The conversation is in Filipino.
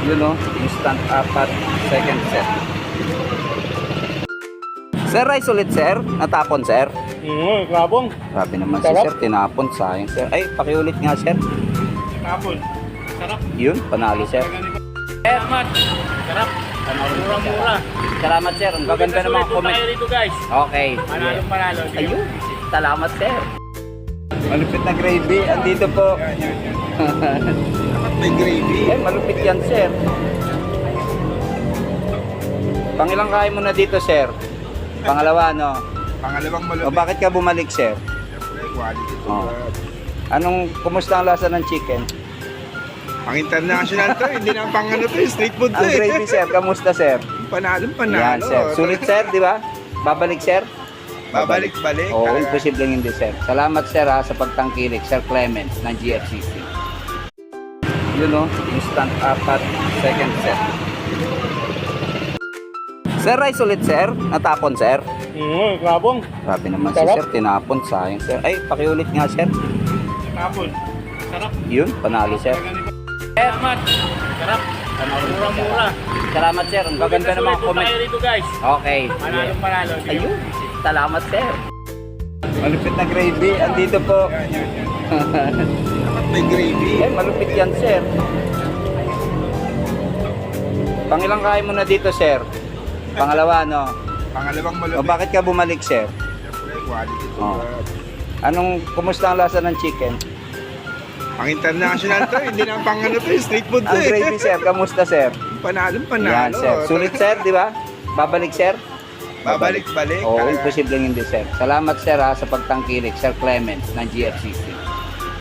Yun o, instant apat, second set. Sir, rice ulit sir. Natapon sir. Grabong. Grabe naman si Sarap. sir, tinapon, sayang sir. Ay, pakiulit nga sir. Tapon. Sarap. Yun, panalo sir. Salamat. Sarap. Mura-mura. Salamat sir, ang gaganda ng mga comment. Tayo rito guys. Okay. Manalo. Ayun, salamat sir. Malupit na gravy, andito po. May gravy. Eh, malupit yan sir. Pangilang kain mo na dito sir? Pangalawa no? Pangalawang O malupit. bakit ka bumalik sir? Siyempre, quality to. Oh. Kumusta ang lasa ng chicken? Pang international to, hindi na pang ano to, street food to Ang gravy sir, kamusta sir? Panalo. Yan sir, sulit sir, di ba? Babalik sir? Babalik-balik. Oo, imposibleng hindi sir. Salamat sir ha, sa pagtangkilik, Sir Clemens ng GFCC. Yun o, instant apat, second set. Sir, rice ulit sir. Natapon sir. Grabong. Grabe naman si Sarap. sir, tinapon, sayang sir. Ay, pakiulit nga sir. Tapon. Sarap. Yun, panalo sir. Salamat. Sarap. Mura-mura. Salamat sir, ang gaganda ng mga comment. Tayo rito guys. Okay. Manalo. Ayun, salamat sir. Malupit na gravy, andito po. May gravy. Eh, malupit yan sir. Pangilang kain mo na dito sir? Pangalawa no? Pangalawang O malupit. bakit ka bumalik sir? Siyempre, quality to. Oh. Kumusta ang lasa ng chicken? Pang international to, hindi na pang ano to, street food to. Ang gravy sir, kamusta sir? Panalo. Yan sir, sulit sir, di ba? Babalik sir? Babalik-balik. Oo, imposibleng hindi sir. Salamat sir ha, sa pagtangkilik, Sir Clemens ng GFCC.